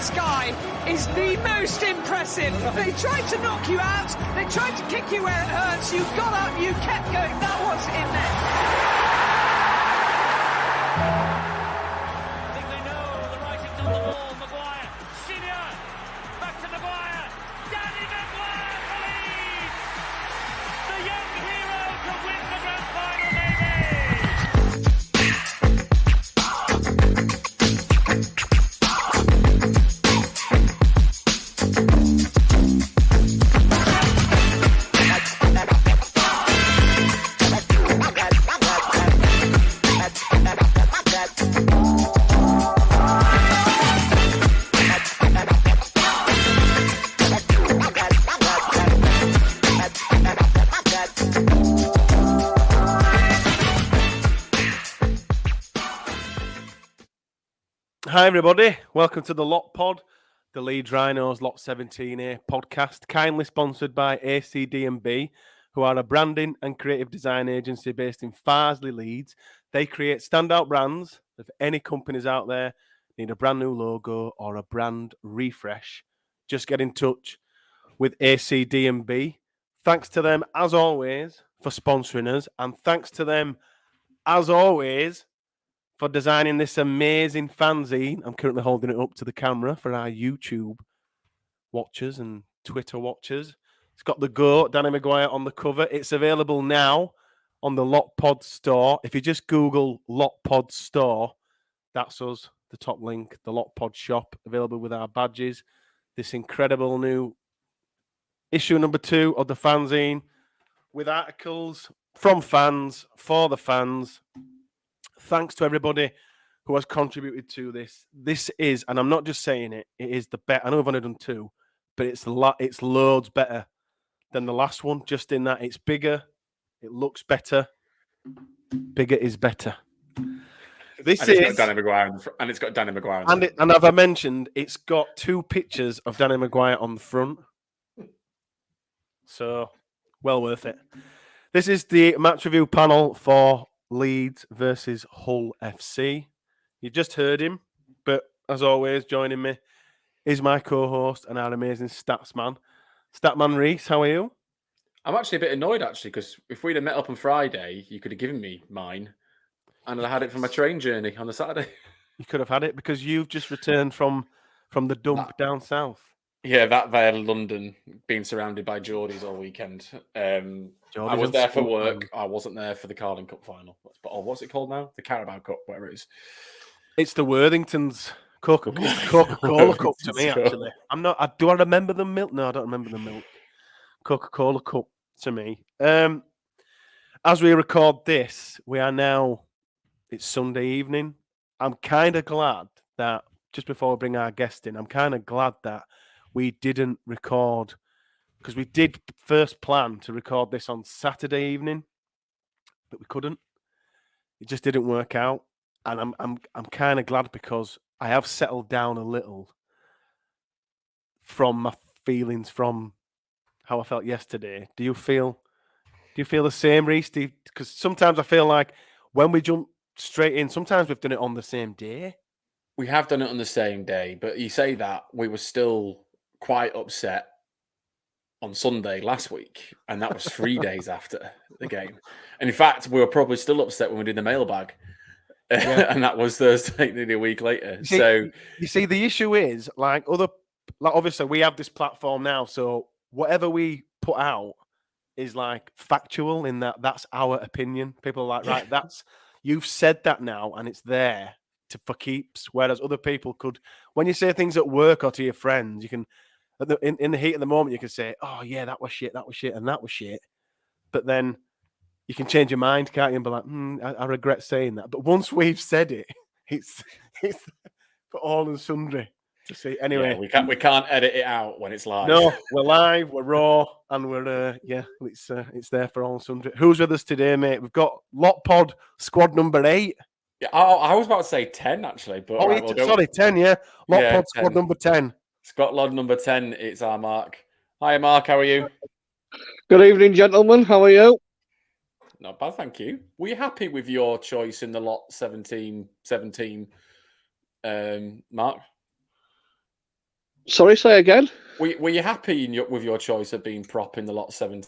this guy is the most impressive. They tried to knock you out, they tried to kick you where it hurts, you got up, you kept going, that was in there. I think they know the writing's on the wall. Maguire, Senior, back to Maguire, Danny Maguire for Leeds! The young hero to win the grand final, maybe! Hi everybody, welcome to the Lot Pod, the Leeds Rhinos Lot 17A podcast, kindly sponsored by ACD&B, who are a branding and creative design agency based in Farsley, Leeds. They create standout brands. If any companies out there need a brand new logo or a brand refresh, just get in touch with ACD&B. Thanks to them, as always, for sponsoring us, and thanks to them, as always, for designing this amazing fanzine. I'm currently holding it up to the camera for our YouTube watchers and Twitter watchers. It's got the GOAT, Danny Maguire, on the cover. It's available now on the Lot Pod store. If you just Google Lot Pod store, that's us, the top link, the Lot Pod shop, available with our badges. This incredible new issue number 2 of the fanzine with articles from fans, for the fans. Thanks to everybody who has contributed to this. This is, and I'm not just saying it, it is the best. I know we've only done 2, but it's loads better than the last one, just in that it's bigger, it looks better, bigger is better. This and it's got Danny Maguire and it's got Danny Maguire. And as I mentioned, it's got 2 pictures of Danny Maguire on the front. So, well worth it. This is the match review panel for Leeds versus Hull FC. You just heard him, but as always, joining me is my co-host and our amazing Statman Reese. How are you? I'm actually a bit annoyed, because if we'd have met up on Friday, you could have given me mine, and I had it for my train journey on the Saturday. You could have had it because you've just returned from the dump down south. Yeah, that there London, being surrounded by Geordies all weekend. I was there for work. I wasn't there for the Carling Cup final. Or what's it called now? The Carabao Cup, whatever it is. It's the Worthingtons Coca-Cola Cup to me, actually. Do I remember the milk? No, I don't remember the milk. Coca-Cola Cup to me. As we record this, it's Sunday evening. I'm kind of glad that, just before we bring our guest in, I'm kind of glad that we didn't record, because we did first plan to record this on Saturday evening, but we couldn't. It just didn't work out, and I'm kind of glad, because I have settled down a little from my feelings from how I felt yesterday. Do you feel the same, Reese? Because sometimes I feel like when we jump straight in, sometimes we've done it on the same day. We have done it on the same day, but you say that we were still quite upset on Sunday last week, and that was 3 days after the game. And in fact, we were probably still upset when we did the mailbag, and that was Thursday, nearly a week later. You see, the issue is obviously we have this platform now, so whatever we put out is factual in that's our opinion. People are like, right, you've said that now, and it's there for keeps. Whereas other people could, when you say things at work or to your friends, you can, in the heat of the moment, you can say, "Oh yeah, that was shit, and that was shit." But then you can change your mind, can't you? And be like, I regret saying that. But once we've said it, it's for all and sundry to see. Anyway, yeah, we can't edit it out when it's live. No, we're live, we're raw, and we're it's there for all and sundry. Who's with us today, mate? We've got Lot Pod squad number 8. Yeah, I was about to say 10 actually, but sorry, 10, yeah. Lot Pod 10. Squad number 10. Scotland number 10, it's our Mark. Hi Mark, how are you? Good evening, gentlemen. How are you? Not bad, thank you. Were you happy with your choice in the Lot 17, Mark? Sorry, say again. Were you happy with your choice of being prop in the lot 7?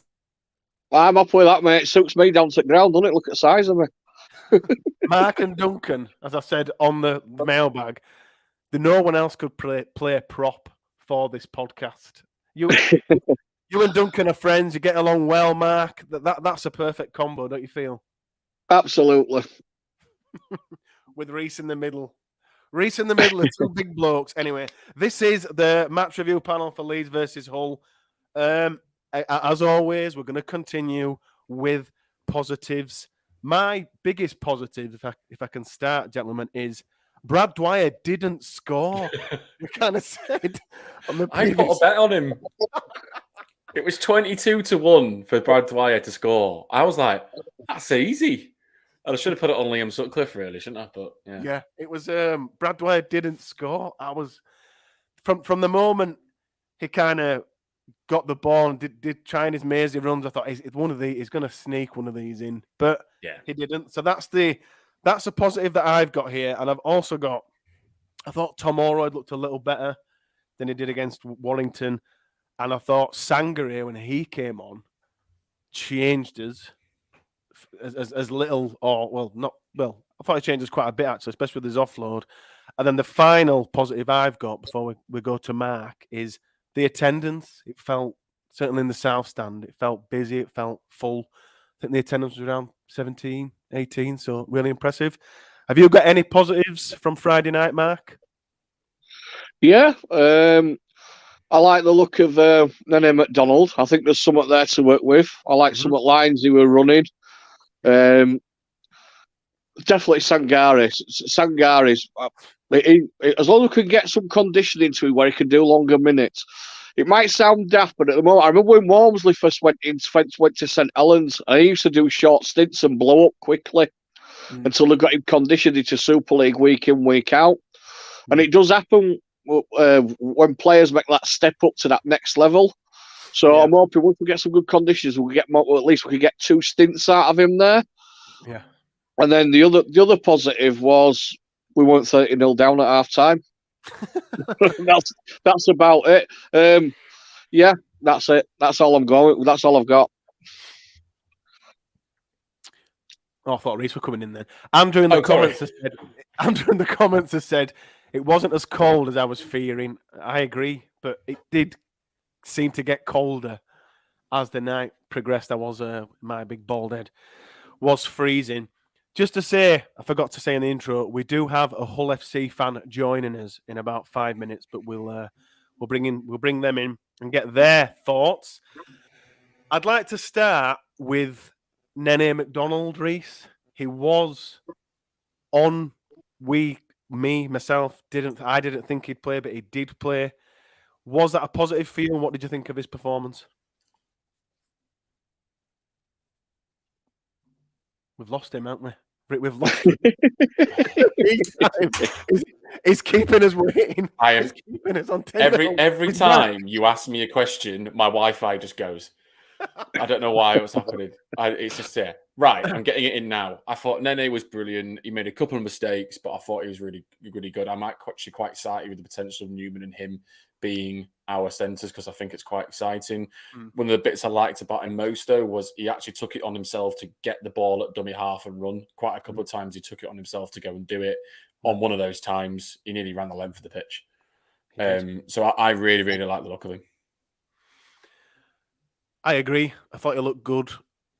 I'm up with that, mate. It suits me down to the ground, doesn't it? Look at the size of me. Mark and Duncan, as I said on the mailbag, no one else could play prop for this podcast. You and Duncan are friends. You get along well, Mark. That's a perfect combo, don't you feel? Absolutely. With Reese in the middle. Reese in the middle of two big blokes. Anyway, this is the match review panel for Leeds versus Hull. As always, we're going to continue with positives. My biggest positive, if I can start, gentlemen, is Brad Dwyer didn't score. We kind of said on the I put a bet on him. It was 22-1 for Brad Dwyer to score. I was like, that's easy. I should have put it on Liam Sutcliffe, really, shouldn't I? But yeah, it was Brad Dwyer didn't score. I was from the moment he kind of got the ball and did trying his mazy runs. I thought it's one of these. He's going to sneak one of these in, but he didn't. So that's a positive that I've got here, and I've also got. I thought Tom Orroyd looked a little better than he did against Warrington, and I thought Sangare when he came on changed us as little or not. Well, I thought he changed us quite a bit actually, especially with his offload. And then the final positive I've got before we go to Mark is the attendance. It felt, certainly in the South Stand, it felt busy, it felt full. I think the attendance was around 17, 18, so really impressive. Have you got any positives from Friday night, Mark? Yeah, I like the look of Nene McDonald. I think there's something there to work with. I like some of the lines he were running. Definitely Sangare. Sangare's as long as we can get some conditioning to him where he can do longer minutes. It might sound daft, but at the moment, I remember when Walmsley first went to St Helens, and he used to do short stints and blow up quickly until they got him conditioned into Super League week in, week out. And it does happen when players make that step up to that next level. So I'm hoping once we get some good conditions, we'll get more, or at least we can get 2 stints out of him there. Yeah. And then the other positive was we weren't 30-0 down at half time. that's about it. Yeah, that's it. That's all I'm going. That's all I've got. Oh, I thought Reese were coming in then. Andrew in the comments has said it wasn't as cold as I was fearing. I agree, but it did seem to get colder as the night progressed. I was my big bald head was freezing. Just to say, I forgot to say in the intro, we do have a Hull FC fan joining us in about 5 minutes, but we'll bring them in and get their thoughts. I'd like to start with Nene McDonald, Reese. He was on. Myself, I didn't think he'd play, but he did play. Was that a positive feel? What did you think of his performance? We've lost him, haven't we? We've lost him. He's keeping us waiting. He's keeping us on 10 every time you ask me a question, my Wi-Fi just goes. I don't know why it was happening. It's just there. Right, I'm getting it in now. I thought Nene was brilliant. He made a couple of mistakes, but I thought he was really, really good. I might actually quite excited with the potential of Newman and him being our centres because I think it's quite exciting. One of the bits I liked about him most, though, was he actually took it on himself to get the ball at dummy half and run. Quite a couple of times he took it on himself to go and do it. On one of those times, he nearly ran the length of the pitch. So I really, really like the look of him. I agree. I thought he looked good.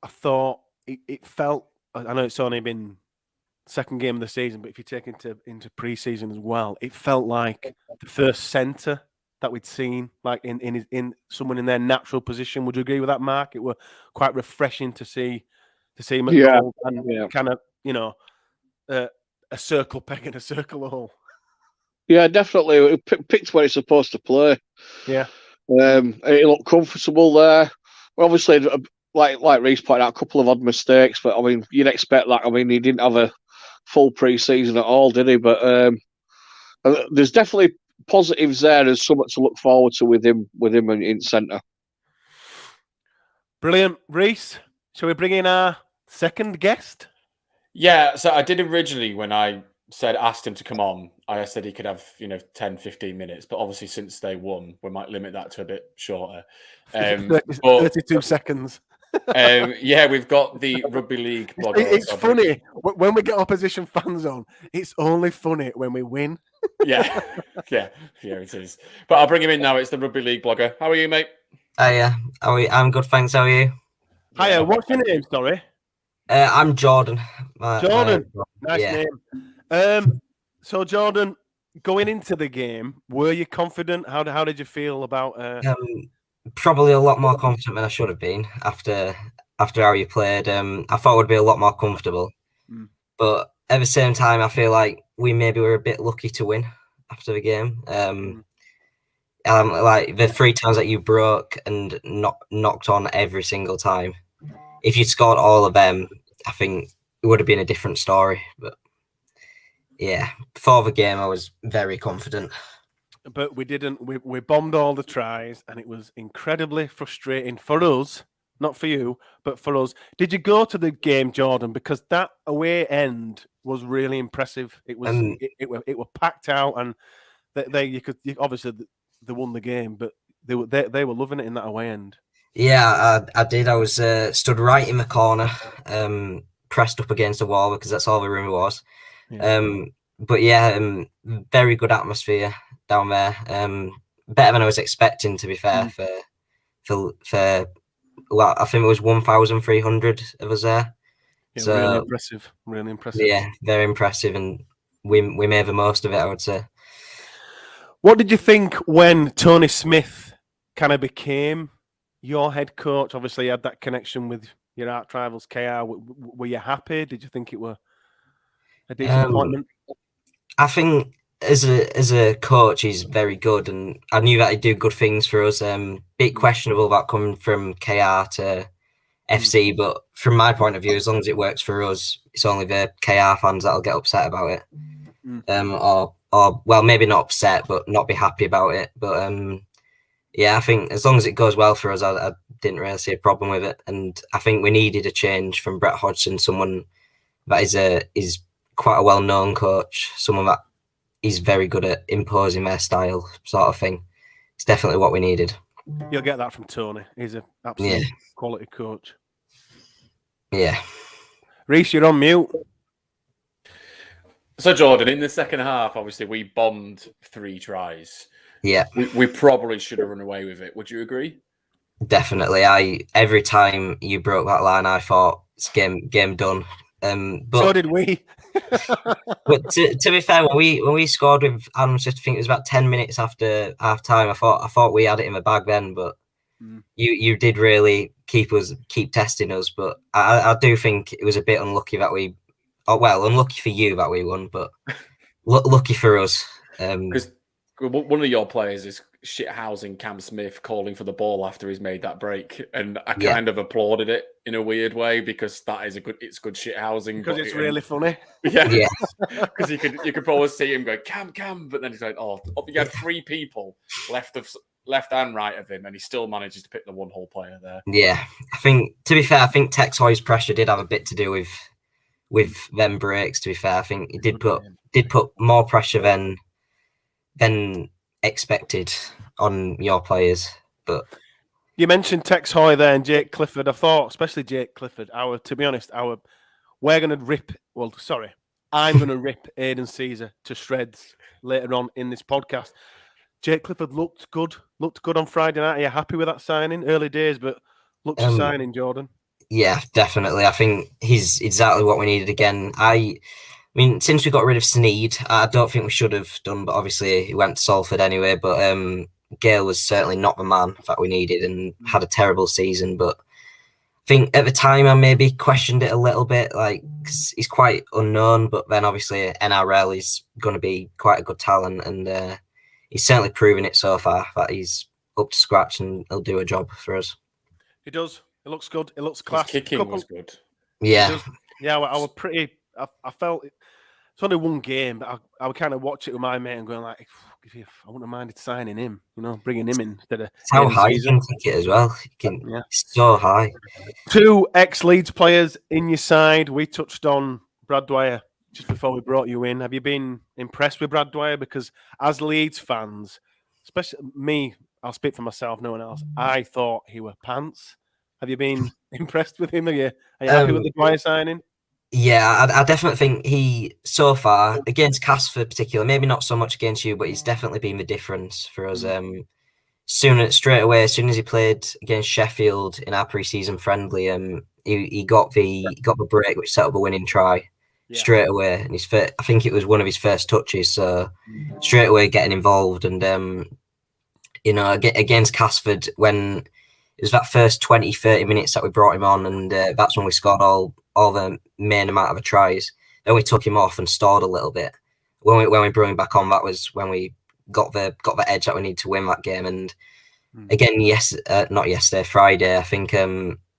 I thought it felt. I know it's only been second game of the season, but if you take into pre-season as well, it felt like the first centre that we'd seen, like in someone in their natural position. Would you agree with that, Mark? It were quite refreshing to see McDonald and kind of a circle peg and a circle hole. Yeah, definitely. It picked where it's supposed to play. Yeah. It looked comfortable there. Well, obviously, like Reece pointed out, a couple of odd mistakes, but I mean, you'd expect that. I mean, he didn't have a full pre-season at all, did he? But there's definitely positives there. There's something to look forward to with him in centre. Brilliant, Reece. Shall we bring in our second guest? Yeah, so I did originally when I asked him to come on, I said he could have 10, 15 minutes, but obviously since they won, we might limit that to a bit shorter. 32 seconds. Yeah, we've got the rugby league blogger. It's funny when we get opposition fans on. It's only funny when we win. yeah, it is. But I'll bring him in now. It's the rugby league blogger. How are you, mate? Yeah, I'm good, thanks. How are you? Hiya, what's your name? Sorry, I'm Jordan. Jordan, nice name. So Jordan, going into the game, were you confident? How did you feel about? Probably a lot more confident than I should have been after how you played. I thought would be a lot more comfortable, but at the same time, I feel like we maybe were a bit lucky to win after the game. Like the 3 times that you broke and knocked on every single time. If you'd scored all of them, I think it would have been a different story. But yeah, before the game, I was very confident. But we didn't. We bombed all the tries, and it was incredibly frustrating for us, not for you, but for us. Did you go to the game, Jordan? Because that away end was really impressive. It was it were packed out, and obviously they won the game, but they were loving it in that away end. Yeah, I did. I was stood right in the corner, pressed up against the wall because that's all the room was. Yeah. But yeah, very good atmosphere down there. Better than I was expecting, to be fair. For well, I think it was 1,300 of us there. Yeah, so really impressive. Yeah, very impressive, and we made the most of it, I would say. What did you think when Tony Smith kind of became your head coach? Obviously, you had that connection with your arch rivals, KR. Were you happy? Did you think it were a decent appointment? I think as a coach, he's very good, and I knew that he'd do good things for us. Bit questionable about coming from KR to FC, but from my point of view, as long as it works for us, it's only the KR fans that'll get upset about it. Or well, maybe not upset, but not be happy about it. But yeah, I think as long as it goes well for us, I didn't really see a problem with it. And I think we needed a change from Brett Hodgson, someone that is quite a well-known coach, someone that is very good at imposing their style, sort of thing. It's definitely what we needed. You'll get that from Tony. He's an absolute quality coach. Yeah. Reece, you're on mute. So, Jordan, in the second half, obviously, we bombed 3 tries. Yeah. We probably should have run away with it. Would you agree? Definitely. Every time you broke that line, I thought it's game done. But so did we. But to be fair, when we scored with Adam Smith, I think it was about 10 minutes after half time. I thought we had it in the bag then, but you did really keep testing us. But I do think it was a bit unlucky that unlucky for you that we won, but lucky for us. Because one of your players is shithousing Cam Smith, calling for the ball after he's made that break, and I kind of applauded it in a weird way because it's good shithousing. Because it's really funny. Yeah. Because you could probably see him go Cam, but then he's like, you had 3 people left and right of him, and he still manages to pick the one-hole player there. Yeah, I think to be fair, Tex Hoy's pressure did have a bit to do with them breaks. To be fair, I think it did put more pressure than expected on your players. But you mentioned Tex Hoy there and Jake Clifford. I thought, especially Jake Clifford, to be honest, we're going to rip. Well, sorry, I'm going to rip Aidan Caesar to shreds later on in this podcast. Jake Clifford looked good on Friday night. Are you happy with that signing? Early days, but looked a signing, Jordan. Yeah, definitely. I think he's exactly what we needed again. I mean, since we got rid of Sneed, I don't think we should have done, but obviously he went to Salford anyway. But Gale was certainly not the man that we needed and had a terrible season. But I think at the time I maybe questioned it a little bit, like, 'cause he's quite unknown. But then obviously NRL is going to be quite a good talent, and he's certainly proven it so far that he's up to scratch and he'll do a job for us. He does. It looks good. It looks class. His kicking was good. Yeah. Yeah, I was pretty. I felt it's only one game, but I would kind of watch it with my mate and going like, I wouldn't have minded signing him, bringing him in instead of. It's how high you can take it as well. It's so high. 2 ex-Leeds players in your side. We touched on Brad Dwyer just before we brought you in, have you been impressed with Brad Dwyer? Because as Leeds fans, especially me, I'll speak for myself, no one else, I thought he were pants. Have you been impressed with him? Are you happy with the Dwyer signing? Yeah, I definitely think he, so far, against Casford particularly, maybe not so much against you, but he's definitely been the difference for us. Straight away, as soon as he played against Sheffield in our pre-season friendly, he got the break which set up a winning try straight away, and I think it was one of his first touches. So straight away getting involved, and against Casford, when it was that first 20-30 minutes that we brought him on, and that's when we scored all the main amount of the tries. Then we took him off and stalled a little bit. When we brought him back on, that was when we got the edge that we need to win that game. And again, not yesterday, Friday, I think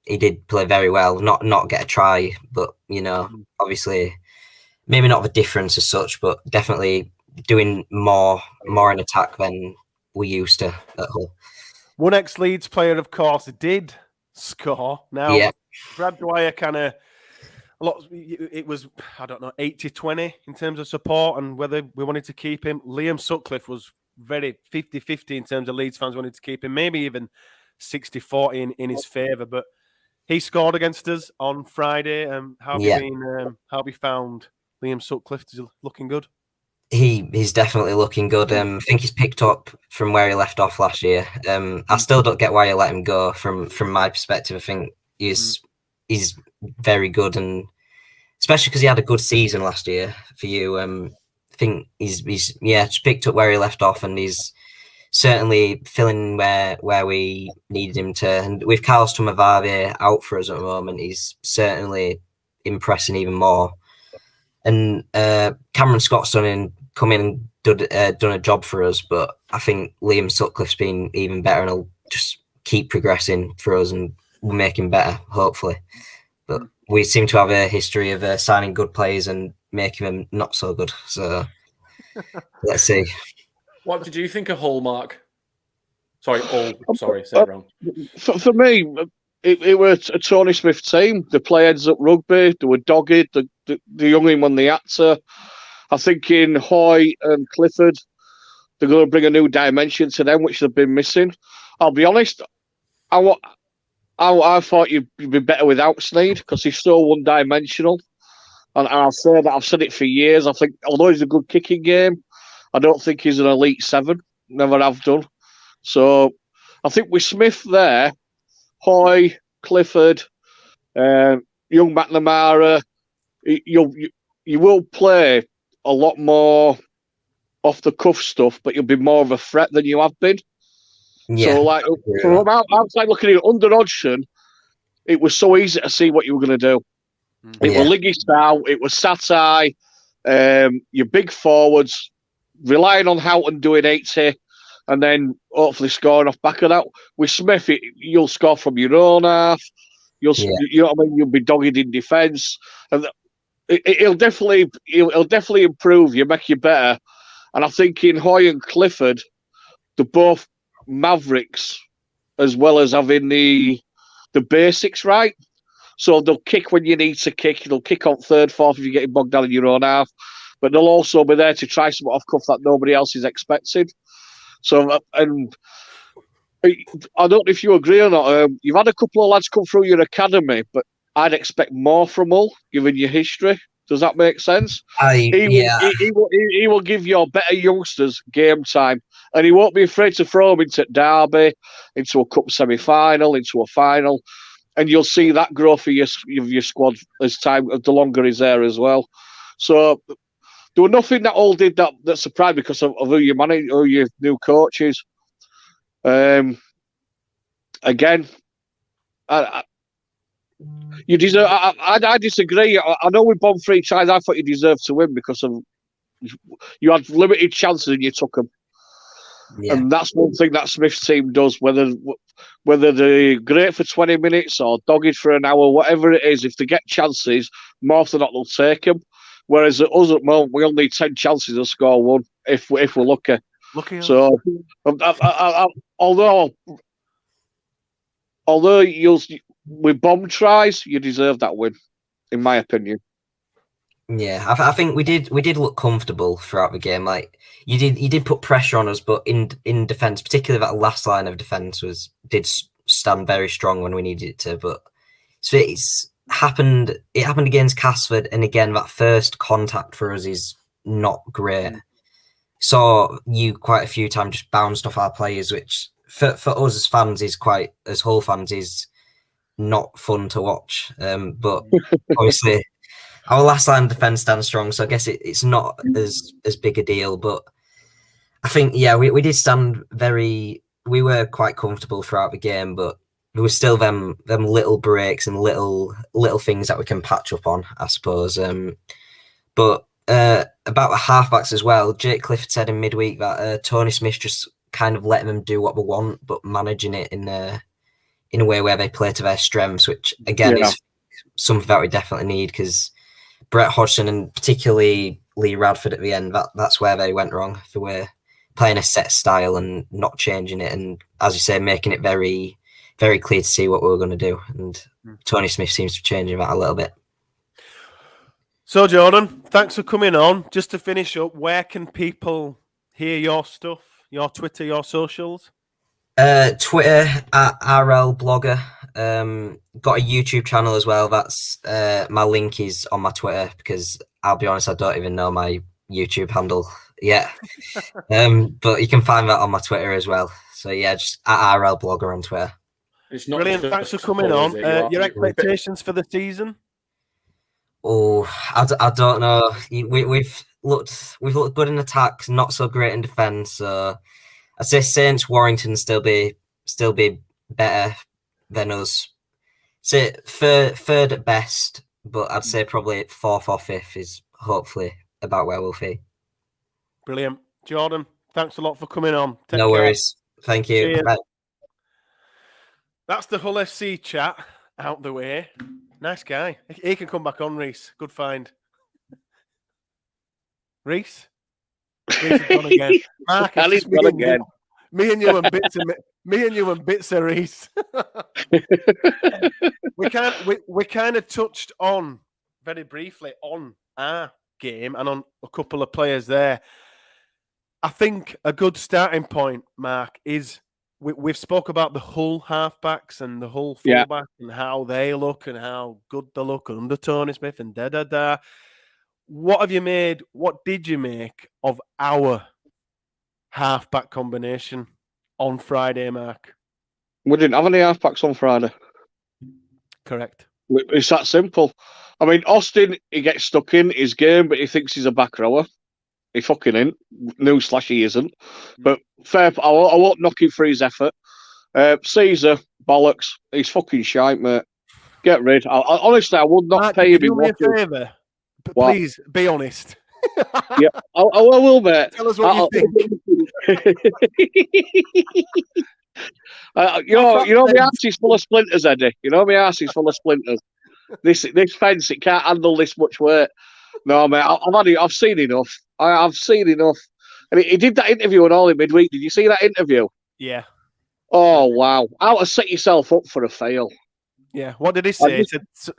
he did play very well. Not get a try, but obviously maybe not the difference as such, but definitely doing more in attack than we used to at Hull. One ex-Leeds player, of course, did score. Now, Brad Dwyer kind of, it was, I don't know, 80-20 in terms of support and whether we wanted to keep him. Liam Sutcliffe was very 50-50 in terms of Leeds fans wanted to keep him, maybe even 60-40 in his favour. But he scored against us on Friday. How have you found Liam Sutcliffe? Is he looking good? He's definitely looking good. I think he's picked up from where he left off last year. I still don't get why you let him go. From my perspective, I think he's very good, and especially because he had a good season last year for you. I think he's just picked up where he left off, and he's certainly filling where we needed him to. And with Carlos Tumavave out for us at the moment, he's certainly impressing even more. And Cameron Scott's come in and done a job for us, but I think Liam Sutcliffe's been even better, and he'll just keep progressing for us, and we'll make him better, hopefully. But we seem to have a history of signing good players and making them not so good. So let's see. What did you think of Hull, Mark? Sorry, said it wrong. For me, it was a Tony Smith team. They play heads up rugby. They were dogged. The young him when they had to. I think in Hoy and Clifford, they're going to bring a new dimension to them, which they've been missing. I'll be honest, I thought you'd be better without Sneyd because he's so one-dimensional. And I'll say that, I've said it for years. I think, although he's a good kicking game, I don't think he's an elite 7. Never have done. So I think with Smith there, Hoy, Clifford, young McNamara, you will play a lot more off the cuff stuff, but you'll be more of a threat than you have been. Yeah. So, like, from outside looking at it, under Hodgson, it was so easy to see what you were going to do. It was Liggy style, it was Satai, your big forwards, relying on Houghton doing 80, and then hopefully scoring off back of that. With Smith, you'll score from your own half. You know what I mean? You'll be dogged in defence, and He'll definitely improve you, make you better. And I think in Hoy and Clifford, they're both mavericks as well as having the basics right. So they'll kick when you need to kick. They'll kick on third, fourth if you're getting bogged down in your own half. But they'll also be there to try something off cuff that nobody else is expecting. So, and I don't know if you agree or not. You've had a couple of lads come through your academy, but I'd expect more from Hull, given your history. Does that make sense? He will give your better youngsters game time, and he won't be afraid to throw them into Derby, into a cup semi-final, into a final, and you'll see that grow for your squad as time the longer he's there as well. So there was nothing that Hull did that surprised because of who you manage, who your new coaches. Again, you deserve. I disagree. I know we bombed 3 tries. I thought you deserved to win because of you had limited chances and you took them. Yeah. And that's one thing that Smith's team does. Whether they're great for 20 minutes or dogged for an hour, whatever it is, if they get chances, more often than not they'll take them. Whereas us at the moment, we only need 10 chances to score 1 if we're lucky. So, although with bomb tries, you deserve that win, in my opinion. Yeah, I think we did look comfortable throughout the game. Like you did put pressure on us, but in defence, particularly that last line of defence did stand very strong when we needed it to. But so it's happened. It happened against Casford, and again that first contact for us is not great. Saw you quite a few times just bounced off our players, which for us as fans as Hull fans is not fun to watch. But obviously. Our last line of defence stands strong, so I guess it's not as big a deal. But I think, yeah, we did stand we were quite comfortable throughout the game, but there was still them little breaks and little things that we can patch up on, I suppose. But about the halfbacks as well, Jake Clifford said in midweek that Tony Smith just kind of letting them do what they want, but managing it in a way where they play to their strengths, which again is something that we definitely need because Brett Hodgson and particularly Lee Radford at the end, that's where they went wrong. They were playing a set style and not changing it. And as you say, making it very, very clear to see what we were going to do. And Tony Smith seems to be changing that a little bit. So, Jordan, thanks for coming on. Just to finish up, where can people hear your stuff, your Twitter, your socials? Twitter at RL Blogger. Got a YouTube channel as well. That's my link is on my Twitter because I'll be honest, I don't even know my YouTube handle yet. But you can find that on my Twitter as well. So yeah, just at RL Blogger on Twitter. It's not Brilliant. Thanks for coming on. Your expectations for the season? Oh, I don't know. We've looked good in attacks, not so great in defence. So I'd say Saints, Warrington still be better than us. Say third at best, but I'd say probably fourth or fifth is hopefully about where we'll be. Brilliant. Jordan, thanks a lot for coming on. Take care. Worries. Thank you. Bye. That's the Hull FC chat out the way. Nice guy. He can come back on, Reese. Good find. Reese? Reese is gone again. Mark, it's me and again. Me and you and bits of Reese. we kind of touched on very briefly on our game and on a couple of players there. I think a good starting point, Mark, is we've spoke about the Hull halfbacks and the Hull fullback and how they look and how good they look under Tony Smith and da-da-da. What did you make of our halfback combination on Friday, Mark? We didn't have any halfbacks on Friday. Correct. It's that simple. I mean, Austin, he gets stuck in his game, but he thinks he's a back rower. He fucking ain't. Newsflash, he isn't. But fair, I won't knock him for his effort. Caesar, bollocks. He's fucking shite, mate. Get rid. Honestly, I would not Mark, pay him. Do me a favour. Please, be honest. Yeah, I will, mate. Tell us what you think. You know, my arse is full of splinters, Eddie. You know, my arse is full of splinters. This fence, it can't handle this much weight. No, mate, I've seen enough. I've seen enough. And he did that interview on all in midweek. Did you see that interview? Yeah. Oh, wow. How to set yourself up for a fail. Yeah. What did he say? He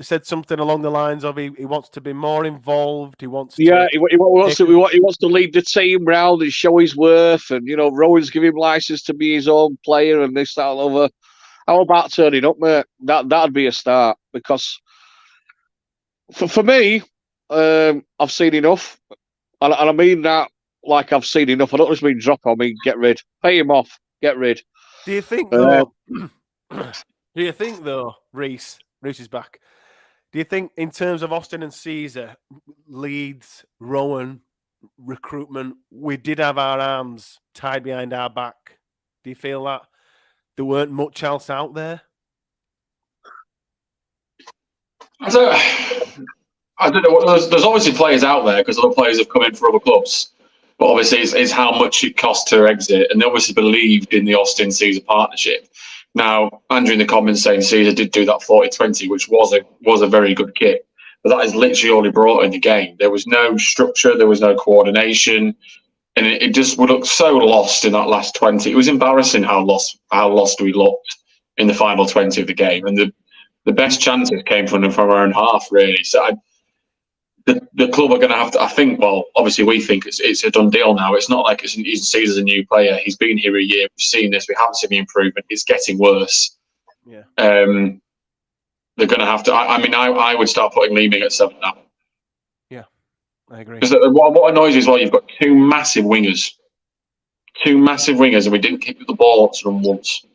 said something along the lines of he wants to be more involved. He wants to. Yeah, he wants to lead the team round and show his worth. And, you know, Rowan's giving him license to be his own player and this, that, and other. How about turning up, mate? That'd be a start. Because for me, I've seen enough. And I mean that like I've seen enough. I don't just mean drop. I mean get rid. Pay him off. Get rid. Do you think though? Reese is back. Do you think in terms of Austin and Caesar, Leeds, Rowan, recruitment, we did have our arms tied behind our back? Do you feel that there weren't much else out there? I don't know. There's obviously players out there because other players have come in for other clubs. But obviously, it's how much it cost to exit. And they obviously believed in the Austin-Caesar partnership. Now, Andrew in the comments saying Caesar did do that 40-20, which was a very good kit. But that is literally all he brought in the game. There was no structure. There was no coordination. And it just would look so lost in that last 20. It was embarrassing how lost we looked in the final 20 of the game. And the best chances came from our own half, really. So the club are going to have to. I think. Well, obviously, we think it's a done deal now. It's not like he's seen as a new player. He's been here a year. We've seen this. We haven't seen the improvement. It's getting worse. Yeah. They're going to have to. I would start putting Leeming at 7 now. Yeah, I agree. Because what annoys you as well, you've got two massive wingers, and we didn't kick the ball to them once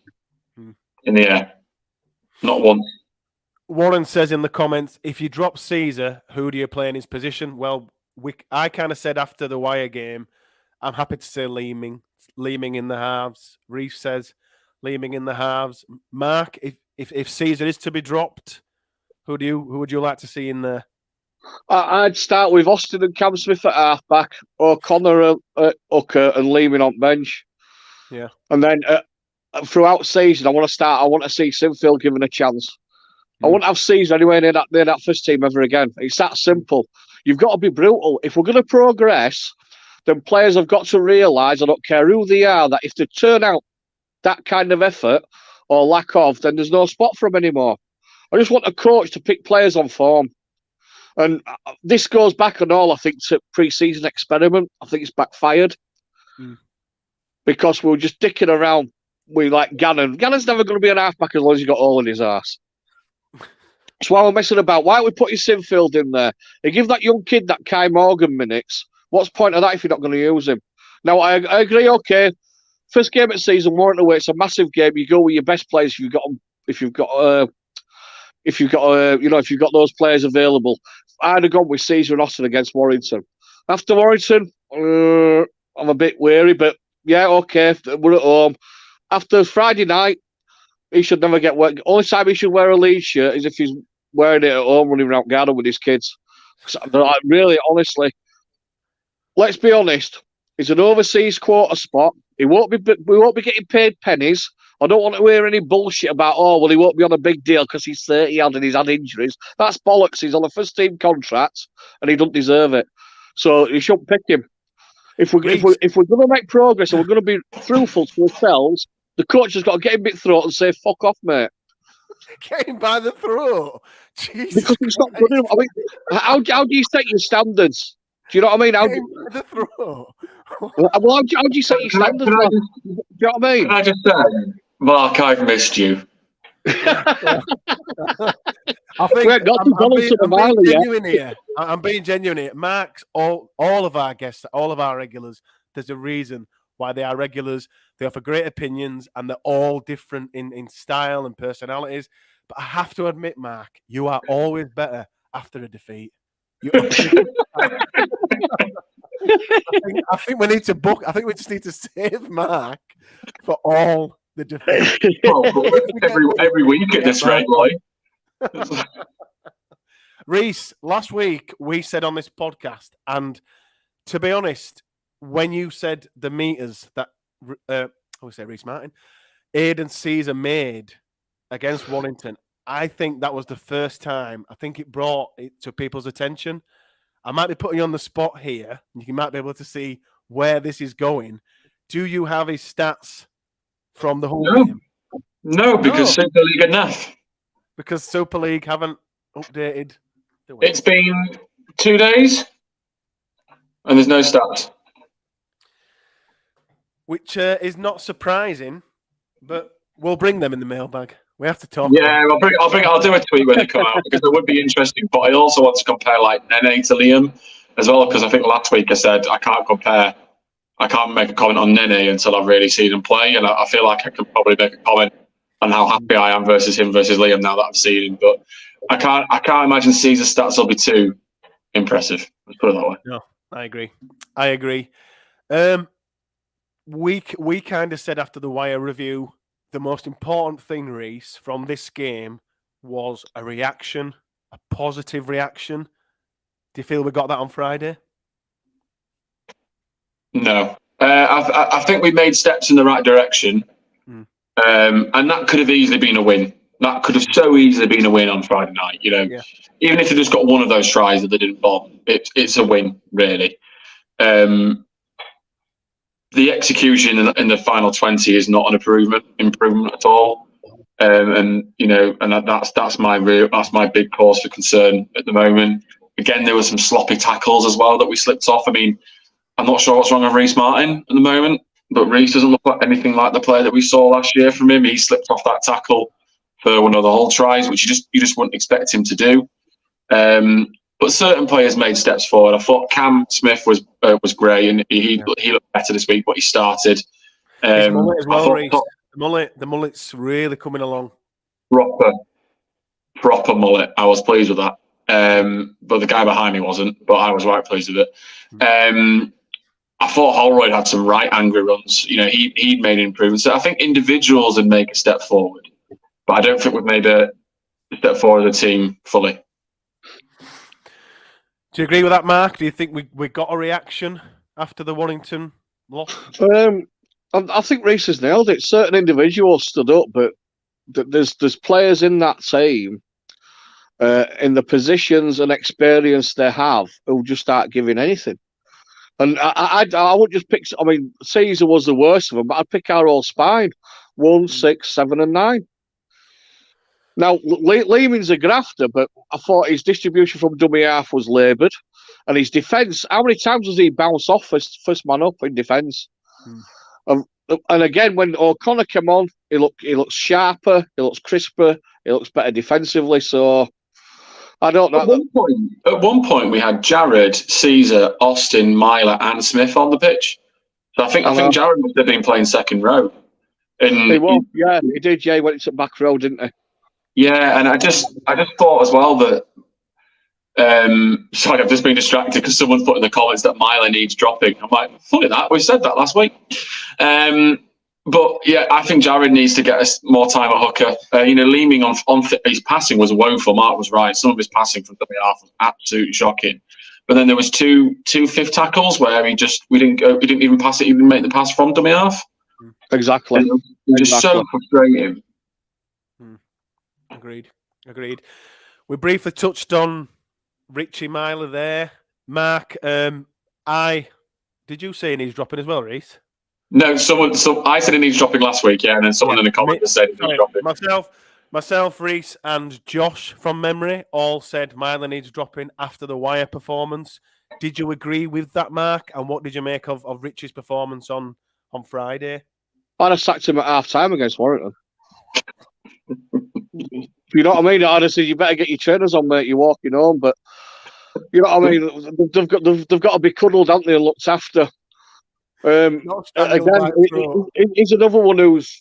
in the air, not once. Warren says in the comments, if you drop Caesar, who do you play in his position? Well, I kind of said after the Wire game, I'm happy to say Leeming in the halves. Reef says Leeming in the halves. Mark, if Caesar is to be dropped, who would you like to see in there? I'd start with Austin and Cam Smith at halfback, O'Connor at hooker, and Leeming on bench. Yeah, and then throughout season, I want to see Sinfield given a chance. I wouldn't have Caesar anywhere near that first team ever again. It's that simple. You've got to be brutal. If we're going to progress, then players have got to realise, I don't care who they are, that if they turn out that kind of effort or lack of, then there's no spot for them anymore. I just want a coach to pick players on form. And this goes back and all, I think, to pre-season experiment. I think it's backfired. Because we were just dicking around with like Gannon. Gannon's never going to be an halfback as long as he's got all in his arse. That's why we're messing about. Why are we putting Sinfield in there? They give that young kid that Kai Morgan minutes. What's the point of that if you're not going to use him? Now, I agree, okay. First game of the season, warrant away. It's a massive game. You go with your best players if you've got those players available. I'd have gone with Caesar and Austin against Warrington. After Warrington, I'm a bit wary, but yeah, okay, we're at home. After Friday night, he should never get work. Only time he should wear a Leeds shirt is if he's wearing it at home running around Garden with his kids. Like, really, honestly, let's be honest. He's an overseas quarter spot. We won't be getting paid pennies. I don't want to hear any bullshit about, he won't be on a big deal because he's 30 and he's had injuries. That's bollocks. He's on a first team contract and he doesn't deserve it. So you shouldn't pick him. If we're going to make progress and we're going to be truthful to ourselves, the coach has got to get him by the throat and say, fuck off, mate. Get him by the throat? Jesus because he's not good enough. I mean, how do you set your standards? Do you know what I mean? Get him by the throat. Well, how do you set your standards? Do you know what I mean? Can I just say, Mark, I've missed you. I think I'm being genuine here. Mark's all of our guests, all of our regulars, there's a reason why they are regulars. They offer great opinions and they're all different in style and personalities. But I have to admit, Mark, you are always better after a defeat. I think we need to book. I think we just need to save Mark for all the defeats. every week at this rate, like. Reese, last week we said on this podcast, and to be honest, when you said the meters that Reese Martin, Aidan Caesar made against Warrington, I think that was the first time. I think it brought it to people's attention. I might be putting you on the spot here. You might be able to see where this is going. Do you have his stats from the whole game? No, because Super League enough. Because Super League haven't updated the website. It's been 2 days, and there's no stats. Which is not surprising, but we'll bring them in the mailbag. We have to talk. Yeah, I'll do a tweet when they come out because it would be interesting. But I also want to compare like Nene to Liam as well, because I think last week I said I can't make a comment on Nene until I've really seen him play, and I feel like I can probably make a comment on how happy I am versus him versus Liam now that I've seen him. But I can't imagine Caesar's stats will be too impressive. Let's put it that way. No, I agree. We kind of said after the Wire review, the most important thing, Reese, from this game was a reaction, a positive reaction. Do you feel we got that on Friday? No. I think we made steps in the right direction. And that could have easily been a win. That could have so easily been a win on Friday night. You know, even if they just got one of those tries that they didn't bomb, it's a win, really. The execution in the final 20 is not an improvement at all. And you know, and that's my big cause for concern at the moment. again, there were some sloppy tackles as well that we slipped off. I mean, I'm not sure what's wrong with Reece Martin at the moment, but Reece doesn't look like anything like the player that we saw last year from him. He slipped off that tackle for one of the Hull tries, which you just wouldn't expect him to do. But certain players made steps forward. I thought Cam Smith was great, and he looked better this week, but he started. His mullet as well, Reece. The mullet's really coming along. Proper mullet. I was pleased with that. But the guy behind me wasn't, but I was right pleased with it. I thought Holroyd had some right angry runs. You know, he'd made improvements. So I think individuals would make a step forward, but I don't think we've made a step forward as a team fully. Do you agree with that, Mark? Do you think we got a reaction after the Warrington loss? I think Reece has nailed it. Certain individuals stood up, but there's players in that team, in the positions and experience they have, who just aren't giving anything. And I would just pick. I mean, Caesar was the worst of them, but I'd pick our whole spine: 1, 6, 7, and 9. Now, Lehman's a grafter, but I thought his distribution from dummy half was laboured, and his defence. How many times does he bounce off first man up in defence? And again, when O'Connor came on, he looks sharper, he looks crisper, he looks better defensively. So I don't know. At one point, we had Jared, Caesar, Austin, Myler, and Smith on the pitch. So I think Jared must have been playing second row. And he was, he did. Yeah, he went into back row, didn't he? Yeah, and I just thought as well that. Sorry, I've just been distracted because someone's put in the comments that Myler needs dropping. I'm like, funny that we said that last week. But yeah, I think Jared needs to get us more time at hooker. Leeming on his passing was woeful. Mark was right. Some of his passing from dummy half was absolutely shocking. But then there was two fifth tackles where we didn't even pass it, even make the pass from dummy half. Exactly. Just so frustrating. Agreed. We briefly touched on Richie Myler there. Mark, did you say he needs dropping as well, Reece? No, I said he needs dropping last week, yeah, and then someone in the comments said he needs dropping. Myself, Reece, and Josh from memory all said Myler needs dropping after the Wire performance. Did you agree with that, Mark? And what did you make of Richie's performance on Friday? I'd have sacked him at half time against Warrington. You know what I mean? I'd have said you better get your trainers on, mate. You're walking home, but you know what I mean. They've got to be cuddled, haven't they, and looked after. Again, he's another one who's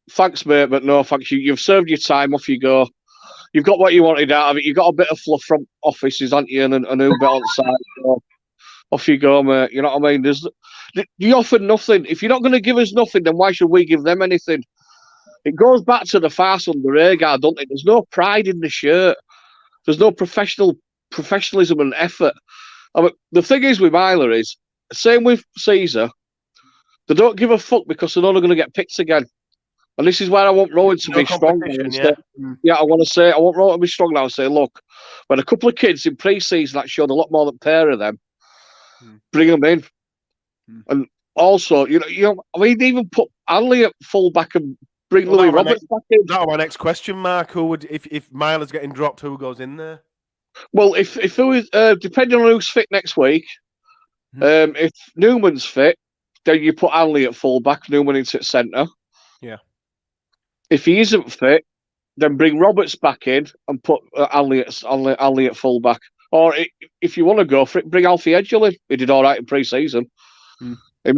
thanks, mate, but no thanks. You've served your time. Off you go. You've got what you wanted out of it. You've got a bit of fluff from offices, haven't you, and a new bit on side. So off you go, mate. You know what I mean? You offer nothing. If you're not going to give us nothing, then why should we give them anything? It goes back to the farce under Agard, doesn't it? There's no pride in the shirt. There's no professionalism and effort. I mean, the thing is with Myler is, same with Caesar, they don't give a fuck because they're not going to get picked again. And this is where I want Rowan to be strong. I want Rowan to be strong now and say, look, when a couple of kids in pre-season that showed a lot more than a pair of them, bring them in. And also, I mean, even put Anley at full back and bring Louis Roberts back in. That's my next question, Mark. Who would, if Myler's getting dropped, who goes in there? Well, if it was, depending on who's fit next week, if Newman's fit, then you put Anley at full back, Newman into centre. Yeah. If he isn't fit, then bring Roberts back in and put Anley at full back. Or if you want to go for it, bring Alfie Edgell in. He did all right in pre-season. He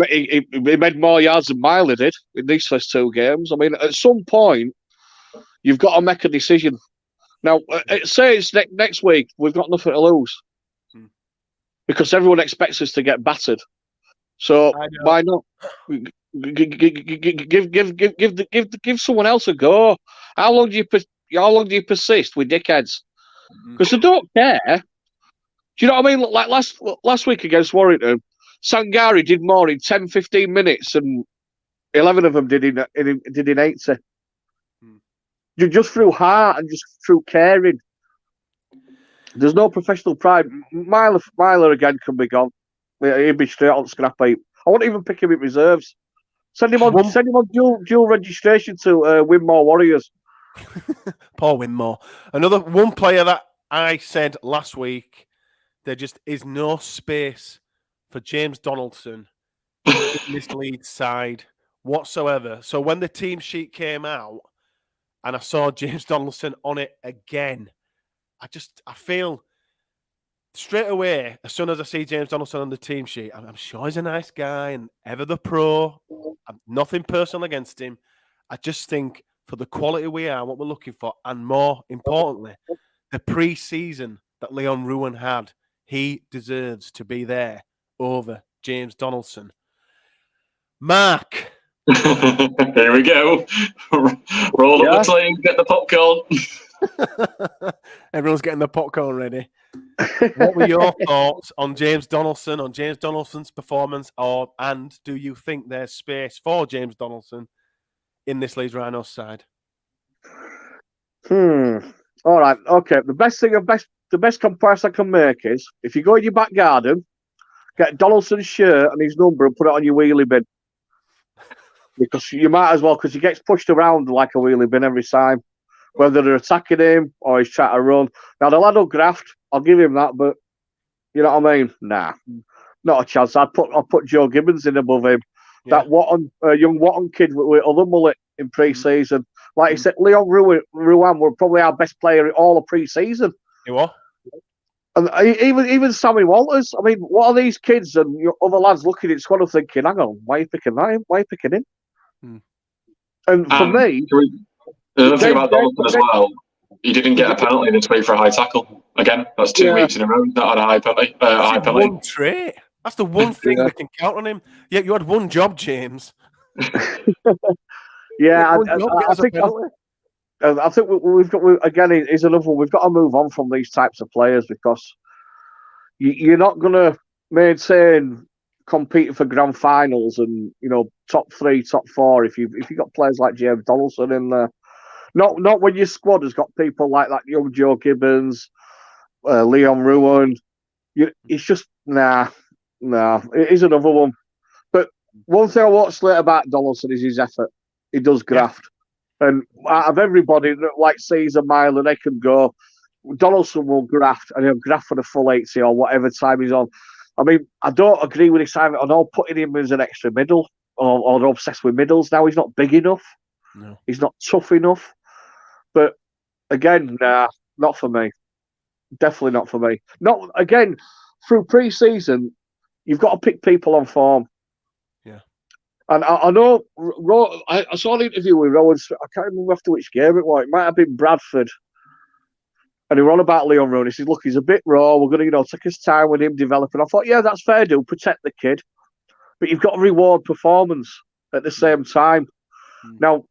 made more yards than Myler did in these first 2 games. I mean, at some point, you've got to make a decision. Now, say it's next week, we've got nothing to lose because everyone expects us to get battered. So why not give someone else a go? How long do you persist with dickheads? Because they don't care. Do you know what I mean? Like last week against Warrington, Sangari did more in 10, 15 minutes and 11 of them did in 80. Just through heart and just through caring. There's no professional pride. Myler again can be gone. He'd be straight on scrap heap. I won't even pick him in reserves. Send him on dual registration to Winmore Warriors. Paul Winmore. Another one player that I said last week there just is no space for James Donaldson in this Leeds side whatsoever. So when the team sheet came out and I saw James Donaldson on it again, I feel straight away, as soon as I see James Donaldson on the team sheet, I'm sure he's a nice guy and ever the pro. Nothing personal against him. I just think for the quality we are, what we're looking for, and more importantly, the pre-season that Leon Ruan had, he deserves to be there over James Donaldson. Mark. Here we go. Roll up the sleeve, get the popcorn. Everyone's getting the popcorn ready. What were your thoughts on James Donaldson, on James Donaldson's performance, and do you think there's space for James Donaldson in this Leeds Rhinos side? All right. Okay. The best comparison I can make is if you go in your back garden, get Donaldson's shirt and his number and put it on your wheelie bin. Because you might as well, because he gets pushed around like a wheelie bin every time, whether they're attacking him or he's trying to run. Now, the lad will graft, I'll give him that, but you know what I mean? Nah, not a chance. I'll put Joe Gibbons in above him. Yeah. That young Watton kid with other mullet in pre-season. Like you said, Leon Ruan were probably our best player in all of pre-season. He was. And even Sammy Walters. I mean, what are these kids and other lads looking at squad and thinking, hang on, why are you picking that? Why are you picking him? And for me... The other thing about Donaldson as well, he didn't get a penalty this week for a high tackle. Again, that's 2 weeks in a row. Not had a high penalty. One trait. That's the one thing we can count on him. Yeah, you had one job, James. I think we've got again. Is another one. We've got to move on from these types of players because you're not going to maintain competing for grand finals and top 3, top 4 if you've got players like James Donaldson in there. Not when your squad has got people like that young Joe Gibbons, Leon Ruan. It's just nah. It is another one. But one thing I watched later about Donaldson is his effort. He does graft. Yeah. And out of everybody, like Caesar, Myler, they can go. Donaldson will graft, and he'll graft for the full 80 or whatever time he's on. I mean, I don't agree with his time on all putting him as an extra middle or obsessed with middles. Now he's not big enough. No. He's not tough enough. But again, nah, not for me. Definitely not for me. Not again, through pre-season, you've got to pick people on form. Yeah. And I know, I saw an interview with Rowan. I can't remember after which game it was. It might have been Bradford. And he were on about Leon Rowan. He said, look, he's a bit raw. We're going to, take his time with him developing. I thought, yeah, that's fair, do. Protect the kid. But you've got to reward performance at the same time. Now,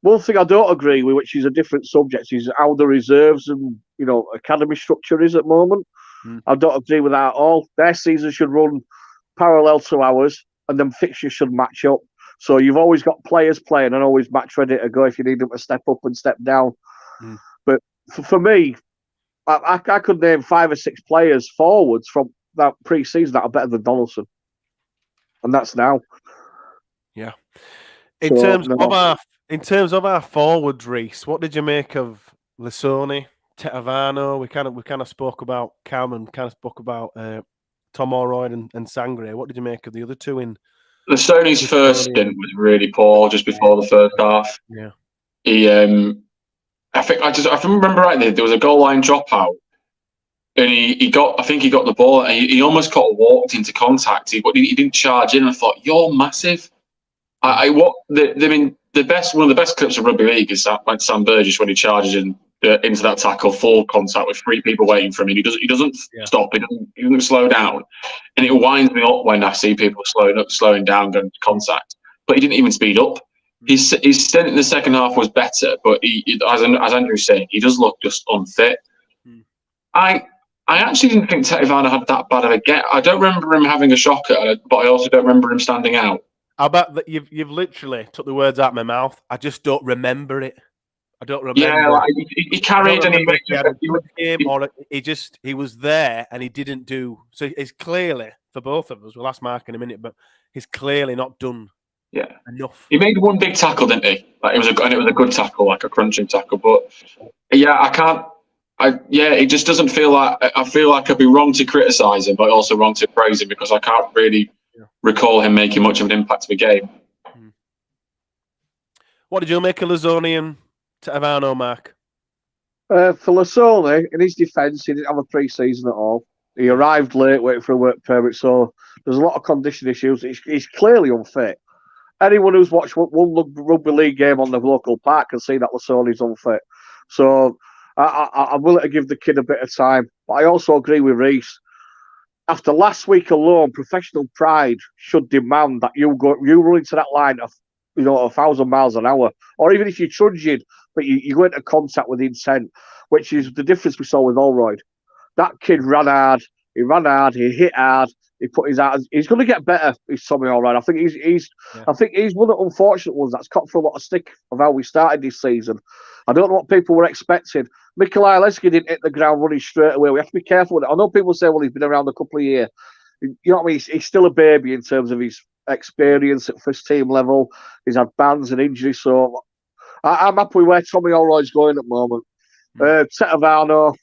one thing I don't agree with, which is a different subject, is how the reserves and, academy structure is at the moment. I don't agree with that at all. Their season should run parallel to ours, and then fixtures should match up. So you've always got players playing and always match ready to go if you need them to step up and step down. But for me, I could name 5 or 6 players forwards from that pre-season that are better than Donaldson. And that's now. Yeah. In terms of our forwards, Reese, what did you make of Lissoni, Tetavano? We kind of spoke about Cam and kind of spoke about Tom O'Royd and Sangre. What did you make of the other two in? Lissoni's first stint was really poor just before the first half. Yeah. He I remember rightly, there was a goal line dropout, and he got the ball, and he almost walked into contact. He didn't charge in. I thought, you're massive. One of the best clips of rugby league is like Sam Burgess when he charges into that tackle, full contact with 3 people waiting for him. He doesn't stop. He doesn't slow down, and it winds me up when I see people slowing down, going to contact. But he didn't even speed up. His stint in the second half was better, but as Andrew's saying, he does look just unfit. I actually didn't think Tetavano had that bad of a get. I don't remember him having a shocker, but I also don't remember him standing out. I bet that you've literally took the words out of my mouth. I just don't remember it. I don't remember. Yeah, he carried and he had a good game, or he was there and he didn't do. So it's clearly for both of us. We'll ask Mark in a minute, but he's clearly not done. Yeah, enough. He made one big tackle, didn't he? It was a good tackle, like a crunching tackle. But yeah, I can't. It just doesn't feel like. I feel like I'd be wrong to criticise him, but also wrong to praise him because I can't really recall him making much of an impact of a game. What did you make of Lazzoni and Tavano, Mark? For Lazzoni, in his defence, he didn't have a pre-season at all. He arrived late, waiting for a work permit, so there's a lot of condition issues. He's clearly unfit. Anyone who's watched one rugby league game on the local park can see that Lazzoni's unfit. So I'm willing to give the kid a bit of time. But I also agree with Reese. After last week alone, professional pride should demand that you run into that line of 1,000 miles an hour, or even if you're trudging, but you go into contact with intent, which is the difference we saw with Allroyd. That kid ran hard. He hit hard. He put his hands. He's going to get better. He's Tommy Allroyd. I think he's one of the unfortunate ones that's caught for a lot of stick of how we started this season. I don't know what people were expecting. Mikolaj Leski didn't hit the ground running straight away. We have to be careful with it. I know people say, well, he's been around a couple of years. You know what I mean? He's still a baby in terms of his experience at first team level. He's had bans and injuries, so I'm happy with where Tommy Allroyd's going at the moment. Tetavano,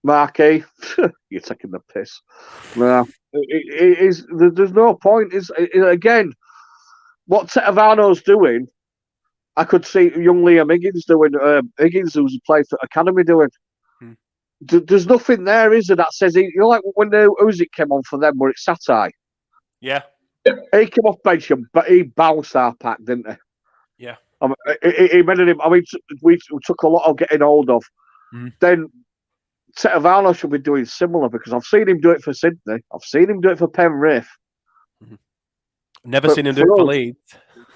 Marquis, you're taking the piss. No, there's no point. Again, what Tetavano's doing, I could see young Liam Higgins doing. Higgins, who's played for Academy, doing. There's nothing there, is there, that says like when the Usyk came on for them, where it's Satai. Yeah. He came off bench, but he bounced our pack, didn't he? Yeah. He made him. I mean, we took a lot of getting hold of. Then Tetavano should be doing similar because I've seen him do it for Sydney. I've seen him do it for Penrith. Never seen him do it for Leeds.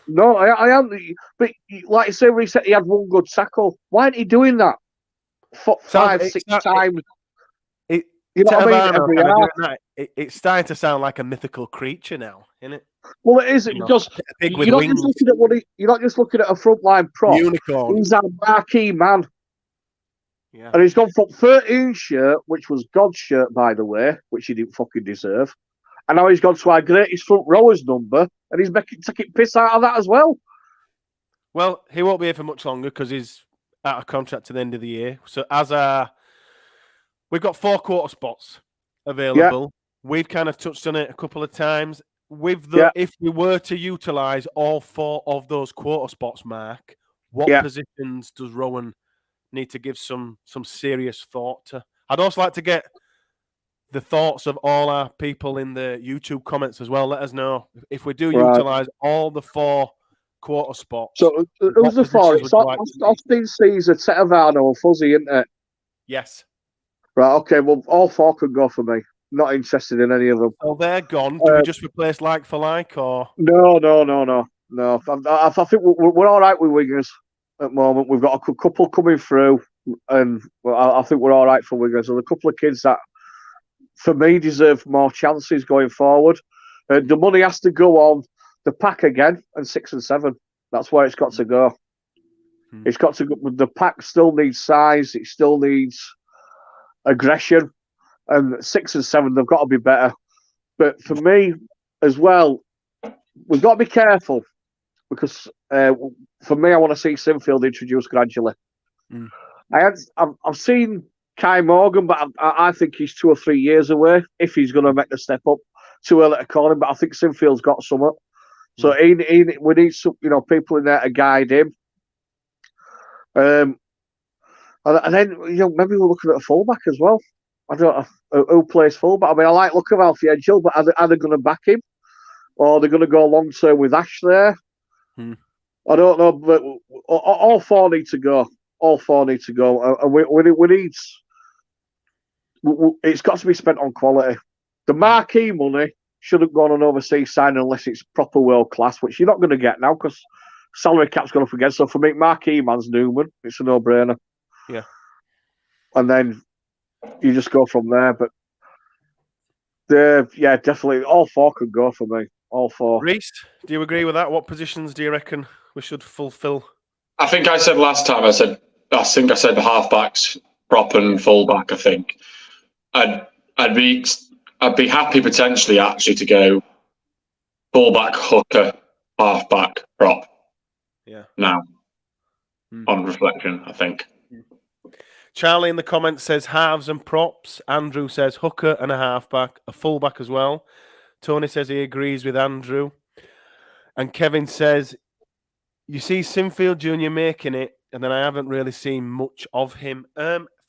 No, I haven't. But like you said, he said he had one good tackle. Why aren't he doing that? 5, 6 times. You know what I mean? It's starting to sound like a mythical creature now, isn't it? Well, it is because you're not just looking at you're not just looking at a frontline prop. Unicorn. He's a marquee man. Yeah. And he's gone from 13 shirt, which was God's shirt, by the way, which he didn't fucking deserve. And now he's gone to our greatest front rowers number, and he's taking piss out of that as well. Well, he won't be here for much longer because he's out of contract to the end of the year. So we've got 4 quarter spots available. Yeah. We've kind of touched on it a couple of times. If we were to utilise all 4 of those quarter spots, Mark, what positions does Rowan need to give some serious thought to? I'd also like to get the thoughts of all our people in the YouTube comments as well. Let us know if we do utilise all the 4 quarter spots. So who's the 4? It's Austin Caesar, Tetavano, and Fuzzy, isn't it? Yes. Right, okay, well, all 4 could go for me. Not interested in any of them. Oh, they're gone. Do we just replace like for like, or? No. I think we're all right with wingers at the moment. We've got a couple coming through, and I think we're all right for wingers. There's a couple of kids that, for me, deserve more chances going forward. The money has to go on the pack again, and 6 and 7. That's where it's got to go. It's got to go. The pack still needs size. It still needs aggression. And 6 and 7, they've got to be better. But for me, as well, we've got to be careful because for me, I want to see Sinfield introduced gradually. I've seen Kai Morgan, but I think he's 2 or 3 years away if he's going to make the step up. Too early to call him, but I think Sinfield's got something. So we need some, people in there to guide him. And then maybe we're looking at a fullback as well. I don't know who plays fullback. I mean, I like look of Alfie Edgell, but are they going to back him, or they're going to go long term with Ash there? I don't know, but all 4 need to go. All 4 need to go, and we need. It's got to be spent on quality. The marquee money shouldn't go on an overseas sign unless it's proper world class, which you're not going to get now because salary cap's gone up again. So for me, marquee man's Newman. It's a no-brainer. Yeah, and then you just go from there. But definitely all 4 could go for me. All 4. Reese, do you agree with that? What positions do you reckon we should fulfil? I think I said last time. I said halfbacks, prop, and fullback. I think I'd be happy potentially actually to go fullback, hooker, halfback, prop. Yeah. Now, on reflection, I think. Charlie in the comments says halves and props. Andrew says hooker and a halfback, a fullback as well. Tony says he agrees with Andrew. And Kevin says, you see Sinfield Jr. making it, and then I haven't really seen much of him.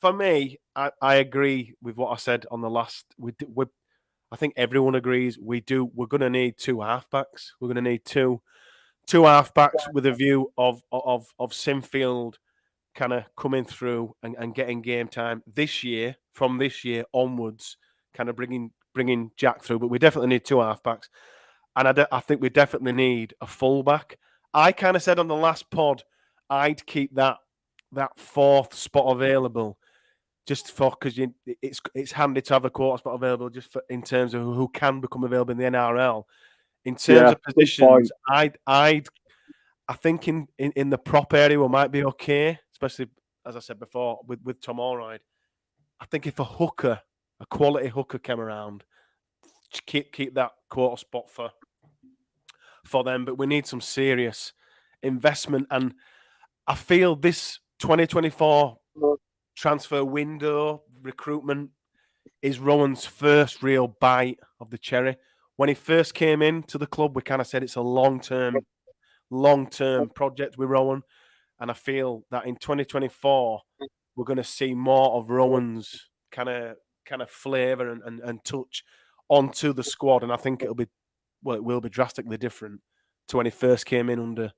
For me, I agree with what I said on the last. I think everyone agrees we're going to need two halfbacks. We're going to need two halfbacks with a view of Sinfield kind of coming through and getting game time from this year onwards, kind of bringing Jack through. But we definitely need two halfbacks. And I think we definitely need a fullback. I kind of said on the last pod, I'd keep that fourth spot available just because it's handy to have a quarter spot available just in terms of who can become available in the NRL. In terms of positions, I think in the prop area we might be okay, especially as I said before with Tom Allroyd. I think if a quality hooker came around, keep that quarter spot for them. But we need some serious investment, and I feel this 2024 transfer window recruitment is Rowan's first real bite of the cherry. When he first came into the club, we kind of said it's a long-term project with Rowan, and I feel that in 2024 we're going to see more of Rowan's kind of flavour and touch onto the squad, and I think it will be drastically different to when he first came in under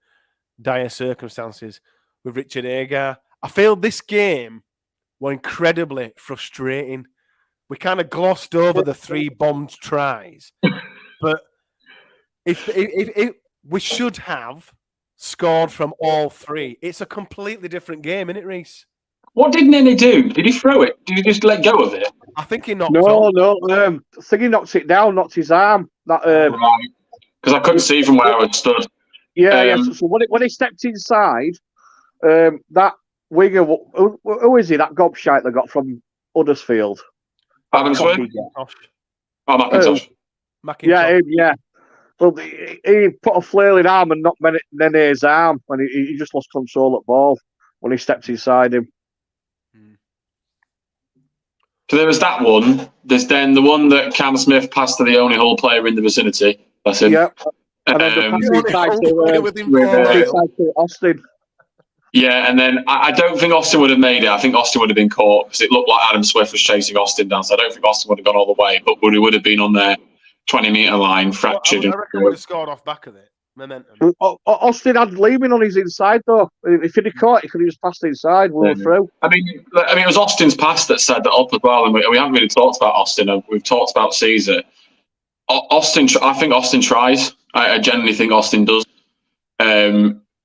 dire circumstances with Richard Agar. I feel this game were incredibly frustrating. We kind of glossed over the 3 bombed tries, but if we should have scored from all 3. It's a completely different game, isn't it, Reese? What did Nenny do? Did he throw it? Did he just let go of it? I think he knocked No. I think he knocked it down, knocked his arm. Right. Because I couldn't see from where I stood. Yeah. So when he stepped inside, that winger, who is he? That gobshite they got from Huddersfield. Adam Swift? Oh, McIntosh. Yeah, yeah. Well, he put a flailing arm and knocked Nene's arm, and he just lost control at ball when he stepped inside him. So there was that one. There's then the one that Cam Smith passed to the only Hull player in the vicinity. That's him. Yep. And then the pass to Austin. Yeah, and then I don't think Austin would have made it. I think Austin would have been caught because it looked like Adam Swift was chasing Austin down. So I don't think Austin would have gone all the way, but would have been on their 20-metre line, fractured. I reckon would have scored off back of it. Momentum. Austin had Lehman on his inside though. If he'd have caught, he could have just passed inside, through. I mean, it was Austin's pass that set that up as well, and we haven't really talked about Austin. We've talked about Caesar. I think Austin tries. I genuinely think Austin does.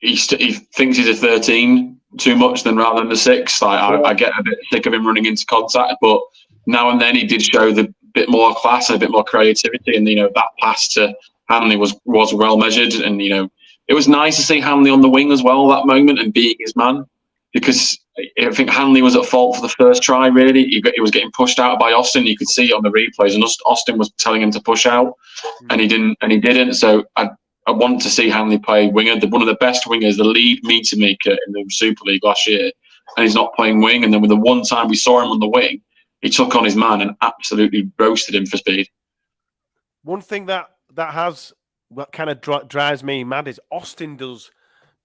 He thinks he's a 13 too much rather than the 6. I get a bit sick of him running into contact, but now and then he did show the bit more class and a bit more creativity, and that pass to Hanley was well measured, and it was nice to see Hanley on the wing as well that moment and being his man, because I think Hanley was at fault for the first try. Really, he was getting pushed out by Austin. You could see it on the replays, and Austin was telling him to push out, and he didn't. So I want to see Hanley play winger, one of the best wingers, the lead meter maker in the Super League last year, and he's not playing wing. And then with the one time we saw him on the wing, he took on his man and absolutely roasted him for speed. One thing that kind of drives me mad is Austin does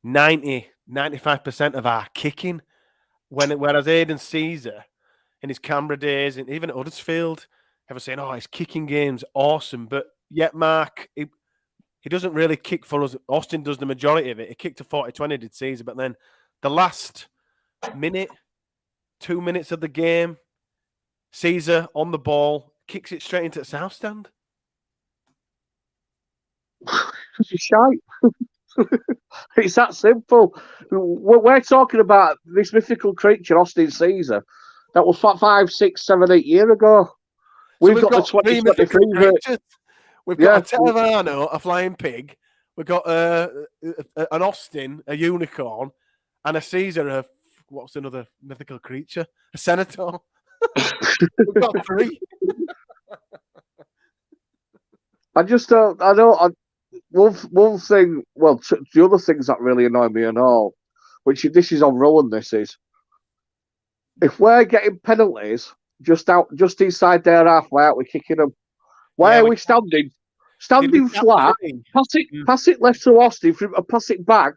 95% of our kicking, whereas Aidan Caesar in his Canberra days and even at Huddersfield, ever saying, "Oh, his kicking game's awesome," but yet Mark, he doesn't really kick for us. Austin does the majority of it. He kicked a 40-20, did Caesar, but then the last 2 minutes of the game, Caesar on the ball kicks it straight into the south stand. It's shite. It's that simple. We're talking about this mythical creature, Austin Caesar, that was 5, 6, 7, 8 years ago. We've got the 2023 version. We've got a Televano, a flying pig. We've got an Austin, a unicorn, and a Caesar, what's another mythical creature? A senator. We've got 3. I don't. One thing, the other things that really annoy me and all, which this is on Rowan, this is, if we're getting penalties just inside their half, why aren't we kicking them? Why are we standing flat? Pass it left to Austin, pass it back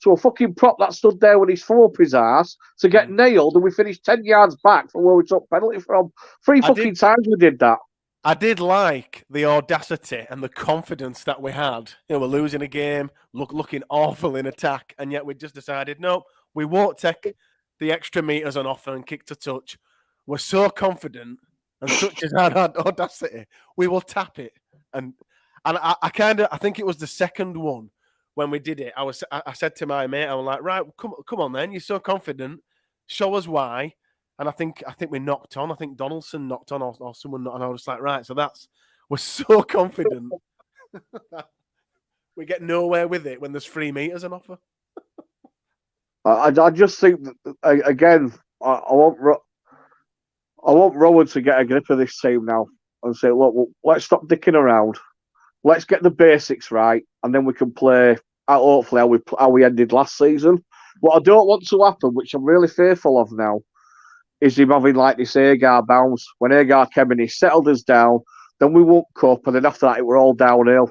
to a fucking prop that stood there with his thumb up his ass to get nailed, and we finished 10 yards back from where we took penalty from. Three fucking times we did that. I did like the audacity and the confidence that we had. We're losing a game, looking awful in attack, and yet we just decided, no, we won't take the extra meters on offer and kick to touch. We're so confident, and such is our audacity, we will tap it. And I think it was the second one when we did it. I said to my mate, I was like, right, come on then, you're so confident, show us why. And I think we knocked on. I think Donaldson knocked on, or someone knocked on. I was like, right, so we're so confident we get nowhere with it when there's 3 meters on offer. I just think that, again, I want Rowan to get a grip of this team now and say, look, let's stop dicking around. Let's get the basics right, and then we can play. Hopefully, how we ended last season. What I don't want to happen, which I'm really fearful of now, is him having like this Agar bounce. When Agar came in, he settled us down. Then we won cup, and then after that, it were all downhill.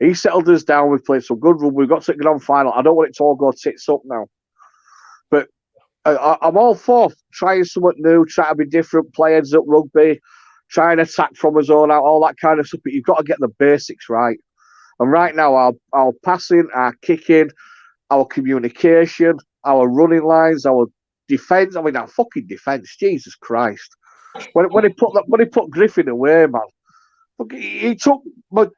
He settled us down. We played some good run. We got to the grand final. I don't want it to all go tits up now. But I'm all for trying something new, trying to be different, play heads up rugby, try and attack from his own out, all that kind of stuff. But you've got to get the basics right. And right now, our passing, our kicking, our communication, our running lines, our defence. I mean, our fucking defence. Jesus Christ! When he put Griffin away, man, he took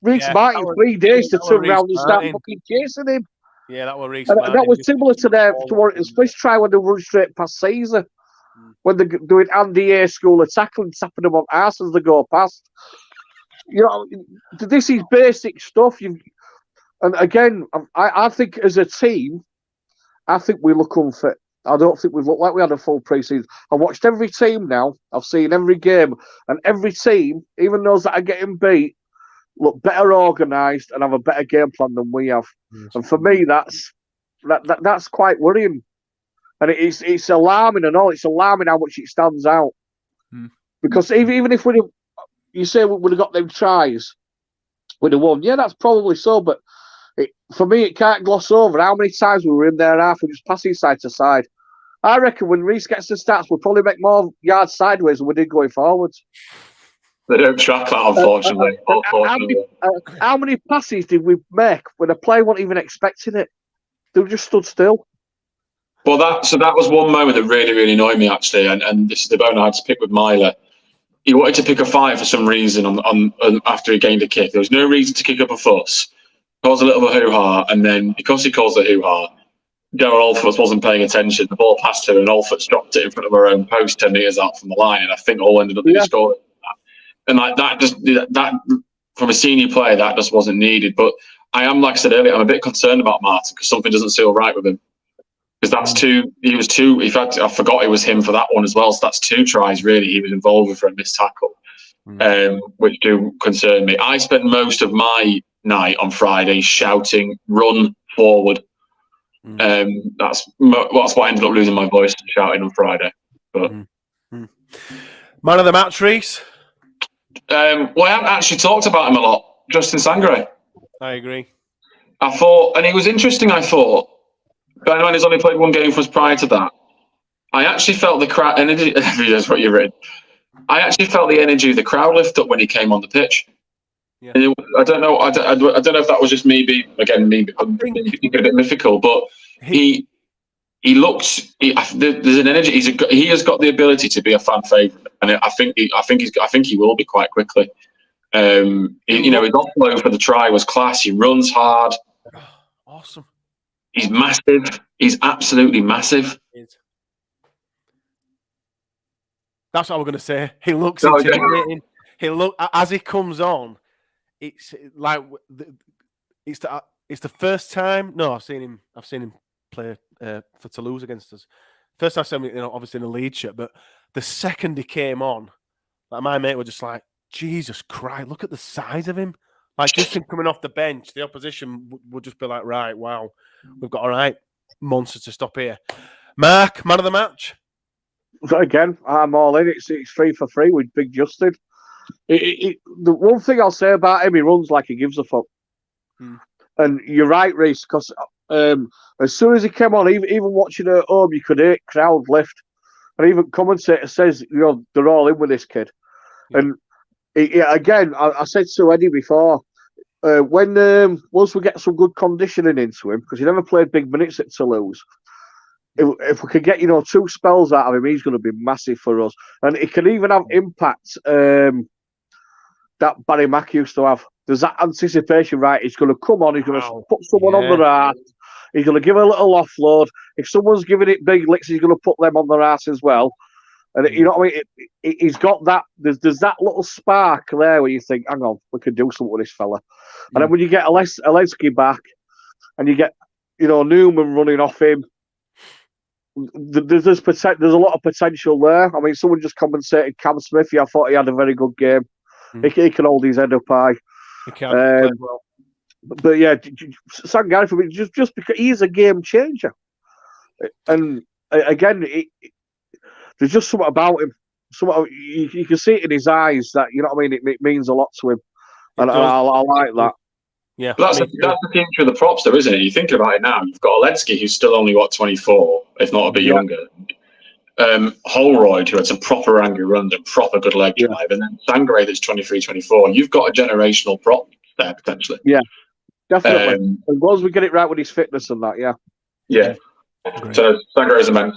Reece Martin 3 days to turn around and start fucking chasing him. Yeah, that was Reece. That was similar to what Smith tried when they run straight past Caesar. When they're doing Andy A school of tackling, tapping them on arse as they go past. This is basic stuff. And again, I think as a team, I think we look unfit. I don't think we've looked like we had a full pre-season. I've watched every team now. I've seen every game. And every team, even those that are getting beat, look better organised and have a better game plan than we have. Yes. And for me, that's quite worrying. And it's alarming and all. It's alarming how much it stands out. Because even if you say we would have got them tries, we'd have won. Yeah, that's probably so. But for me, it can't gloss over how many times we were in there half and just passing side to side. I reckon when Reece gets the stats, we'll probably make more yards sideways than we did going forwards. They don't track that, unfortunately. How many passes did we make when a player wasn't even expecting it? They just stood still. Well, that was one moment that really, really annoyed me, actually. And this is the bone I had to pick with Myler. He wanted to pick a fight for some reason on after he gained a kick. There was no reason to kick up a fuss. Caused a little bit of hoo-ha, and then because he caused a hoo-ha, Darren Alfords wasn't paying attention. The ball passed her, and Alfords dropped it in front of her own post 10 metres out from the line, and I think all ended up being scored. And like that from a senior player, that just wasn't needed. But I am, like I said earlier, I'm a bit concerned about Martin because something doesn't feel right with him. Because he was two. In fact, I forgot it was him for that one as well. So that's 2 tries really he was involved with for a missed tackle, which do concern me. I spent most of my night on Friday shouting, "Run forward!" That's what ended up losing my voice shouting on Friday. But man of the match, Reece. Well, I haven't actually talked about him a lot. Justin Sangare. I agree. I thought, and it was interesting. I thought, bear in mind he's only played 1 game for us prior to that. I actually felt the crowd energy. That's what you've written. I actually felt the energy of the crowd lift up when he came on the pitch. Yeah. I don't know. I don't know if that was just me being a bit mythical, but he looks. There's an energy. He has got the ability to be a fan favourite, and I think he will be quite quickly. His offload for the try was class. He runs hard. Awesome. He's massive. He's absolutely massive. That's what I was going to say. He looks intimidating. As he comes on. It's like it's the first time. No, I've seen him play for Toulouse against us. First time I've seen him, obviously in a Leeds shirt. But the second he came on, like my mate was just like, Jesus Christ! Look at the size of him. Like just him coming off the bench, the opposition would just be like, right, wow, we've got a right monster to stop here. Mark, man of the match. again, I'm all in. It's 3 for 3 with Big Justin. The one thing I'll say about him, he runs like he gives a fuck. And you're right, Reese, because as soon as he came on, even watching at home, you could hear crowd lift. And even commentator says, they're all in with this kid. Yeah. And again, I said to Eddie before, when once we get some good conditioning into him, because he never played big minutes at Toulouse, if we could get 2 spells out of him, he's going to be massive for us. And he can even have impact that Barry Mack used to have. There's that anticipation, right? He's going to come on, he's going to put someone on their ass, he's going to give a little offload. If someone's giving it big licks, he's going to put them on their ass as well. And you know what I mean? He's got that. There's that little spark there where you think, hang on, we can do something with this fella. And then when you get Alesky back, and you get Newman running off him, there's a lot of potential there. I mean, someone just compensated Cam Smith. I thought he had a very good game. He can hold his head up high. He can play well. But yeah, Sangari for me, just because he's a game changer. And again, there's just something about him. You can see it in his eyes that, you know what I mean, it means a lot to him. And I like that. Yeah, but that's the future of the props, though, isn't it? You think about it now. You've got Oledzki, who's still only 24, if not a bit younger. Holroyd, who had some proper angry runs and proper good leg drive, and then Sangre, that's 23, 24. You've got a generational prop there potentially. Yeah, definitely. As long as we get it right with his fitness and that, yeah. So Sangre is immense.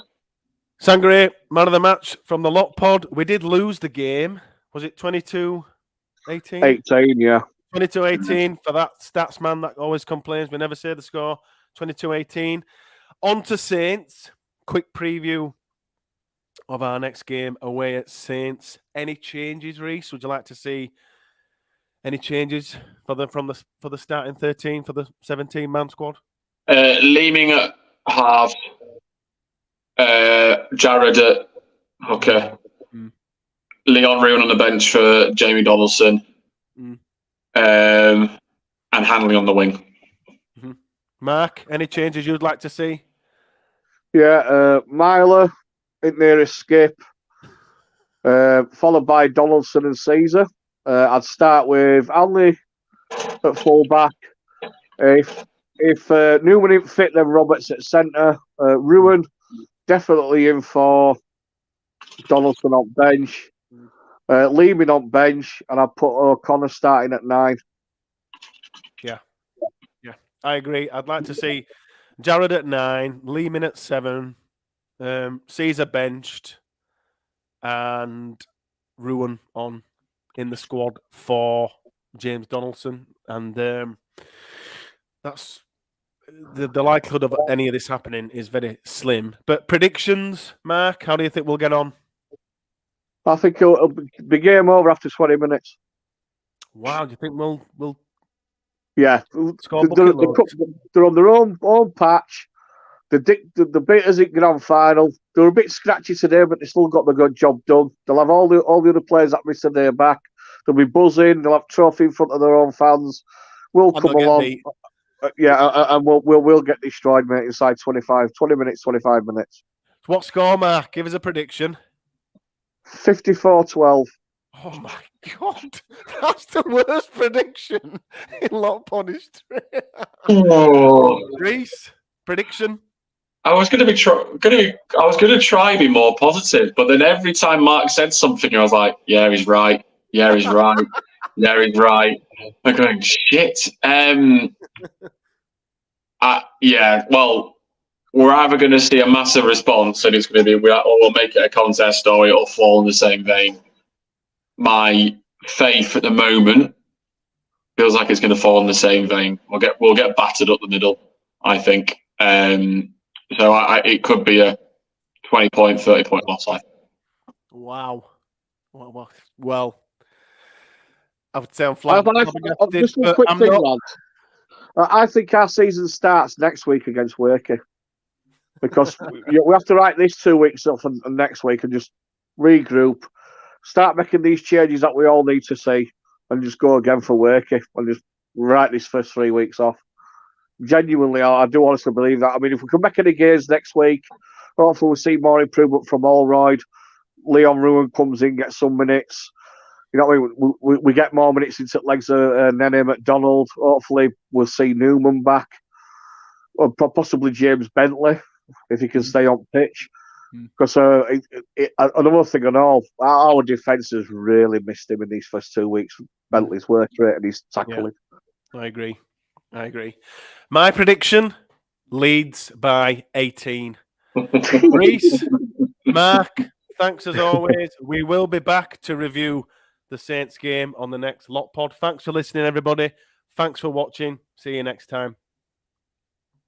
Sangre, man of the match from the Lot Pod. We did lose the game. Was it 22-18? 18, yeah. 22-18 for that stats man that always complains. We never say the score. 22-18. On to Saints. Quick preview of our next game away at Saints. Any changes, Reese? Would you like to see any changes for the starting 13 for the 17-man squad? Leeming at half. Jared at hooker. Leon Roon on the bench for Jamie Donaldson. And Hanley on the wing. Mark, any changes you'd like to see? Yeah, Myler in there is Skip, followed by Donaldson and Caesar. I'd start with Hanley at fullback. If Newman didn't fit, then Roberts at centre. Ruin definitely in for Donaldson on bench. Leeming on bench, and I'd put O'Connor starting at 9. Yeah, I agree. I'd like to see Jared at 9, Leeming at 7, Caesar benched, and Ruin on in the squad for James Donaldson, and that's the likelihood of any of this happening is very slim. But predictions, Mark, how do you think we'll get on? I think it'll be game over after 20 minutes. Wow, do you think we'll yeah, they're on their own patch. The beaters in grand final. They were a bit scratchy today, but they still got the good job done. They'll have all the other players that missed their back. They'll be buzzing. They'll have trophy in front of their own fans. We'll come along. And we'll get destroyed, mate, inside 20 minutes, 25 minutes. What score, Mark? Give us a prediction. 54-12. Oh my God, that's the worst prediction in Lot Pod history. Reese, prediction. I was going to try and be more positive, but then every time Mark said something, I was like, "Yeah, he's right. Yeah, he's right. Yeah, he's right." I'm going, shit. Well, we're either going to see a massive response, and it's going to be, we'll make it a contest, or it'll fall in the same vein. My faith at the moment feels like it's going to fall in the same vein. We'll get battered up the middle, I think. So it could be a 20-point, 30-point loss. Wow. Well, I would say I'm flabbergasted. Just a quick thing, lads. I think our season starts next week against Wakey, because we have to write these 2 weeks off and next week and just regroup, start making these changes that we all need to see, and just go again for Wakey and just write these first 3 weeks off. Genuinely, I do honestly believe that. I mean, if we can make any gains next week, Hopefully we'll see more improvement from Allroyd. Leon Ruan comes in, gets some minutes. You know, we get more minutes into legs of Nene McDonald. Hopefully we'll see Newman back. Or possibly James Bentley, if he can stay on pitch. Because another thing and all, our defence has really missed him in these first 2 weeks. Bentley's work rate and his tackling. Yeah, I agree. My prediction, Leeds by 18. Reese, Mark, thanks as always. We will be back to review the Saints game on the next Lot Pod. Thanks for listening, everybody. Thanks for watching. See you next time.